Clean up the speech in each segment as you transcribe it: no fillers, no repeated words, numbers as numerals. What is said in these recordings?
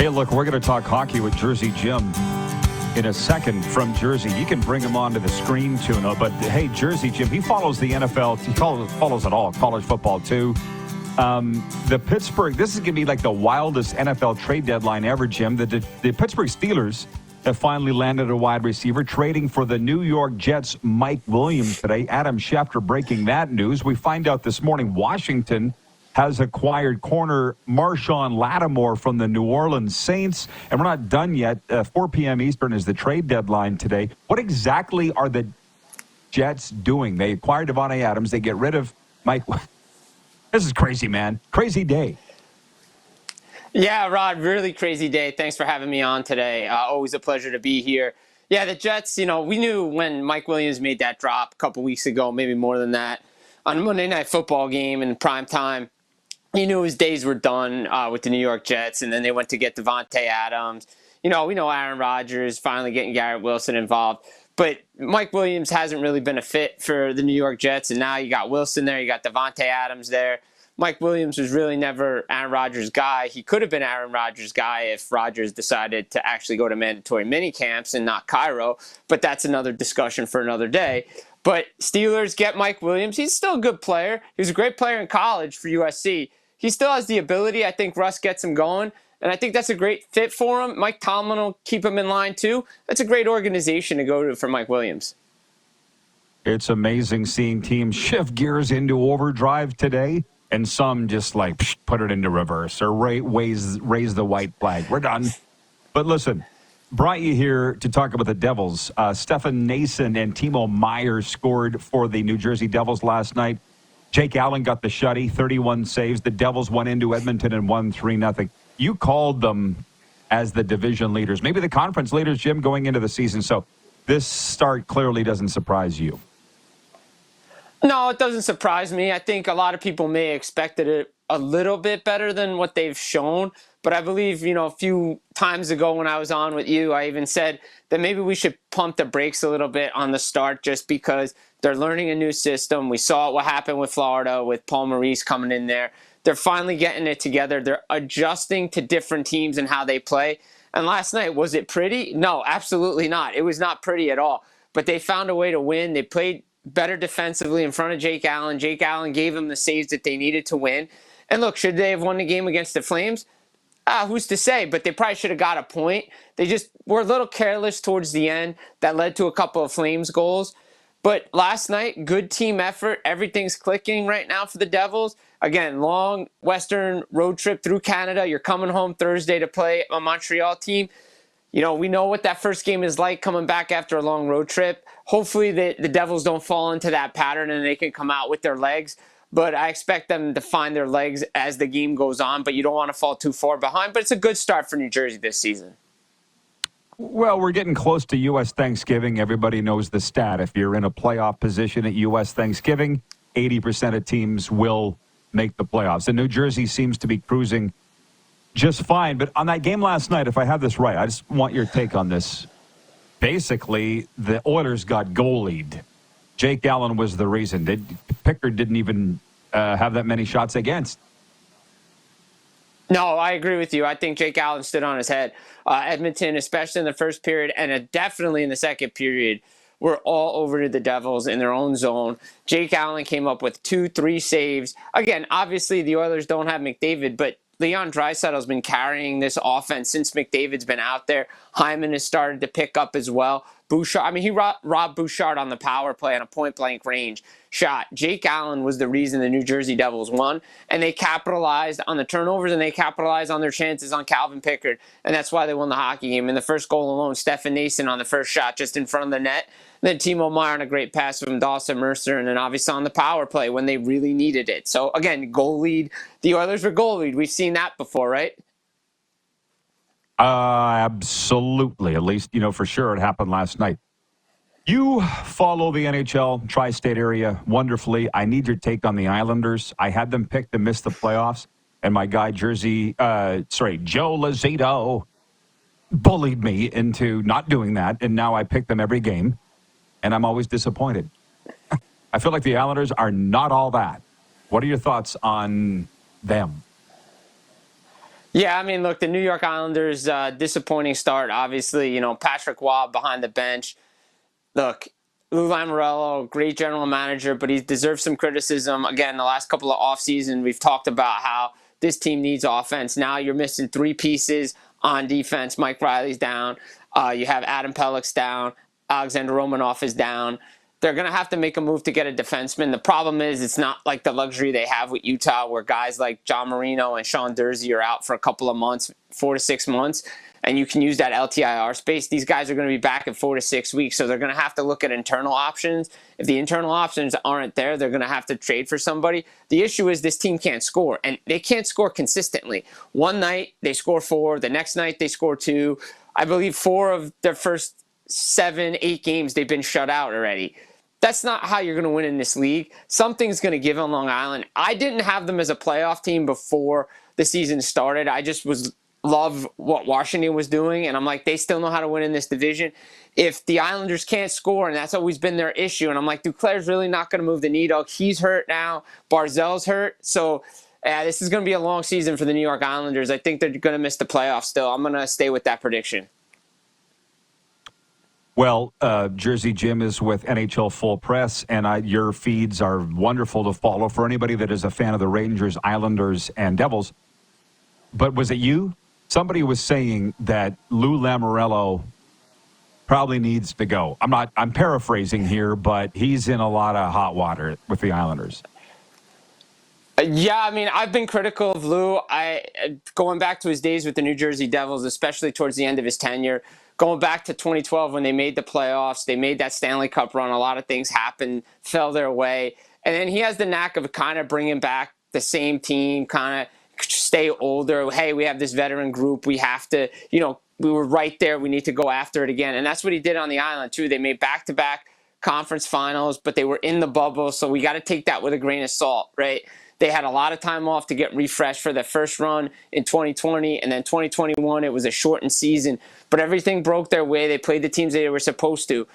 Hey, look, we're going to talk hockey with Jersey Jim in a second from Jersey. You can bring him onto the screen, Tuna. But, hey, Jersey Jim, he follows the NFL. He follows it all, college football, too. The Pittsburgh, this is going to be like the wildest NFL trade deadline ever, Jim. The Pittsburgh Steelers have finally landed a wide receiver, trading for the New York Jets' Mike Williams today. Adam Schefter breaking that news. We find out this morning Washington has acquired corner Marshawn Lattimore from the New Orleans Saints. And we're not done yet. 4 p.m. Eastern is the trade deadline today. What exactly are the Jets doing? They acquired Devontae Adams. They get rid of Mike. This is crazy, man. Crazy day. Yeah, Rod, really crazy day. Thanks for having me on today. Always a pleasure to be here. Yeah, the Jets, we knew when Mike Williams made that drop a couple weeks ago, maybe more than that, on a Monday Night Football game in prime time. He knew his days were done with the New York Jets, and then they went to get Devontae Adams. We know Aaron Rodgers finally getting Garrett Wilson involved. But Mike Williams hasn't really been a fit for the New York Jets, and now you got Wilson there, you got Devontae Adams there. Mike Williams was really never Aaron Rodgers' guy. He could have been Aaron Rodgers' guy if Rodgers decided to actually go to mandatory mini camps and not Cairo, but that's another discussion for another day. But Steelers get Mike Williams. He's still a good player. He was a great player in college for USC. He still has the ability. I think Russ gets him going, and I think that's a great fit for him. Mike Tomlin will keep him in line too. That's a great organization to go to for Mike Williams. It's amazing seeing teams shift gears into overdrive today, and some just like put it into reverse or raise the white flag. We're done. But listen, brought you here to talk about the Devils. Stefan Nason and Timo Meier scored for the New Jersey Devils last night. Jake Allen got the shutty, 31 saves. The Devils went into Edmonton and won 3-0. You called them as the division leaders, maybe the conference leaders, Jim, going into the season. So this start clearly doesn't surprise you. No, it doesn't surprise me. I think a lot of people may have expected it a little bit better than what they've shown. But I believe, a few times ago when I was on with you, I even said that maybe we should pump the brakes a little bit on the start just because they're learning a new system. We saw what happened with Florida with Paul Maurice coming in there. They're finally getting it together. They're adjusting to different teams and how they play. And last night, was it pretty? No, absolutely not. It was not pretty at all. But they found a way to win. They played better defensively in front of Jake Allen. Jake Allen gave them the saves that they needed to win. And look, should they have won the game against the Flames? Who's to say? But they probably should have got a point. They just were a little careless towards the end. That led to a couple of Flames goals. But last night, good team effort. Everything's clicking right now for the Devils. Again, long Western road trip through Canada. You're coming home Thursday to play a Montreal team. We know what that first game is like coming back after a long road trip. Hopefully the Devils don't fall into that pattern and they can come out with their legs. But I expect them to find their legs as the game goes on. But you don't want to fall too far behind. But it's a good start for New Jersey this season. Well, we're getting close to U.S. Thanksgiving. Everybody knows the stat. If you're in a playoff position at U.S. Thanksgiving, 80% of teams will make the playoffs. And New Jersey seems to be cruising just fine. But on that game last night, if I have this right, I just want your take on this. Basically, the Oilers got goalied. Jake Allen was the reason. Pickard didn't even have that many shots against. No, I agree with you. I think Jake Allen stood on his head. Edmonton, especially in the first period and definitely in the second period, were all over to the Devils in their own zone. Jake Allen came up with 2-3 saves. Again, obviously the Oilers don't have McDavid, but Leon Draisaitl's been carrying this offense since McDavid's been out there. Hyman has started to pick up as well. Bouchard, he robbed Bouchard on the power play on a point-blank range shot. Jake Allen was the reason the New Jersey Devils won, and they capitalized on the turnovers, and they capitalized on their chances on Calvin Pickard, and that's why they won the hockey game. In the first goal alone, Stefan Nason on the first shot just in front of the net, then Timo Meier on a great pass from Dawson Mercer, and then obviously on the power play when they really needed it. So, again, goal lead. The Oilers were goal lead. We've seen that before, right? Absolutely. At least, for sure it happened last night. You follow the NHL tri-state area wonderfully. I need your take on the Islanders. I had them picked to miss the playoffs, and my guy Joe Lazito bullied me into not doing that, and now I pick them every game, and I'm always disappointed. I feel like the Islanders are not all that. What are your thoughts on them? Yeah, I mean, look, the New York Islanders, disappointing start. Obviously, Patrick Waugh behind the bench. Look, Lou Lamoriello, great general manager, but he deserves some criticism. Again, the last couple of offseason, we've talked about how this team needs offense. Now you're missing three pieces on defense. Mike Riley's down. You have Adam Pellick's down. Alexander Romanov is down. They're going to have to make a move to get a defenseman. The problem is it's not like the luxury they have with Utah where guys like John Marino and Sean Durzi are out for a couple of months, 4 to 6 months, and you can use that LTIR space. These guys are going to be back in 4 to 6 weeks, so they're going to have to look at internal options. If the internal options aren't there, they're going to have to trade for somebody. The issue is this team can't score, and they can't score consistently. One night, they score 4. The next night, they score 2. I believe 4 of their first 7, 8 games, they've been shut out already. That's not how you're going to win in this league. Something's going to give on Long Island. I didn't have them as a playoff team before the season started. I just love what Washington was doing, and I'm like, they still know how to win in this division. If the Islanders can't score, and that's always been their issue, and I'm like, Duclair's really not going to move the needle. He's hurt now. Barzell's hurt. So this is going to be a long season for the New York Islanders. I think they're going to miss the playoffs still. I'm going to stay with that prediction. Well, Jersey Jim is with NHL Full Press, and your feeds are wonderful to follow for anybody that is a fan of the Rangers, Islanders, and Devils. But was it you? Somebody was saying that Lou Lamoriello probably needs to go. I'm paraphrasing here, but he's in a lot of hot water with the Islanders. Yeah, I mean, I've been critical of Lou. Going back to his days with the New Jersey Devils, especially towards the end of his tenure, going back to 2012 when they made the playoffs, they made that Stanley Cup run. A lot of things happened, fell their way. And then he has the knack of kind of bringing back the same team, kind of stay older. Hey, we have this veteran group. We have to, we were right there. We need to go after it again. And that's what he did on the island, too. They made back-to-back conference finals, but they were in the bubble. So we got to take that with a grain of salt, right? They had a lot of time off to get refreshed for their first run in 2020, and then 2021, it was a shortened season. But everything broke their way. They played the teams they were supposed to.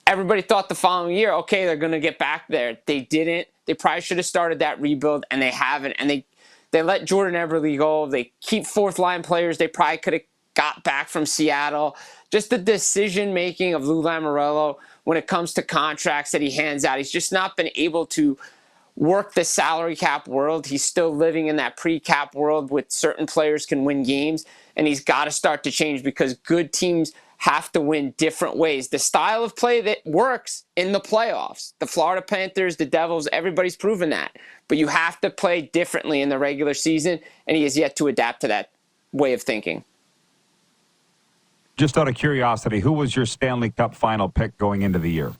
Everybody thought the following year, okay, they're going to get back there. They didn't. They probably should have started that rebuild, and they haven't. And they let Jordan Eberle go. They keep fourth-line players they probably could have got back from Seattle. Just the decision-making of Lou Lamoriello when it comes to contracts that he hands out. He's just not been able to work the salary cap world. He's still living in that pre-cap world with certain players can win games, and he's got to start to change because good teams have to win different ways. The style of play that works in the playoffs, the Florida Panthers, the Devils, everybody's proven that. But you have to play differently in the regular season, and he has yet to adapt to that way of thinking. Just out of curiosity, who was your Stanley Cup final pick going into the year?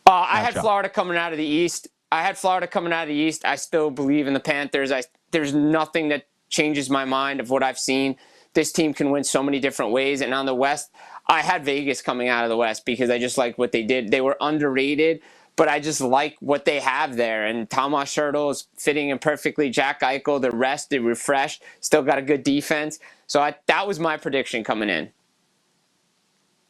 I had Florida coming out of the East. I still believe in the Panthers. There's nothing that changes my mind of what I've seen. This team can win so many different ways. And on the West, I had Vegas coming out of the West because I just like what they did. They were underrated, but I just like what they have there. And Tomas Hertl is fitting in perfectly. Jack Eichel, the rest, they refreshed, still got a good defense. So that was my prediction coming in.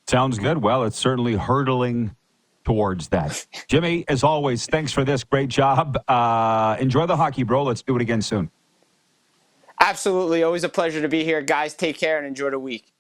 Sounds good. Well, it's certainly hurdling towards that. Jimmy, as always, thanks for this. Great job. Enjoy the hockey, bro. Let's do it again soon. Absolutely. Always a pleasure to be here. Guys, take care and enjoy the week.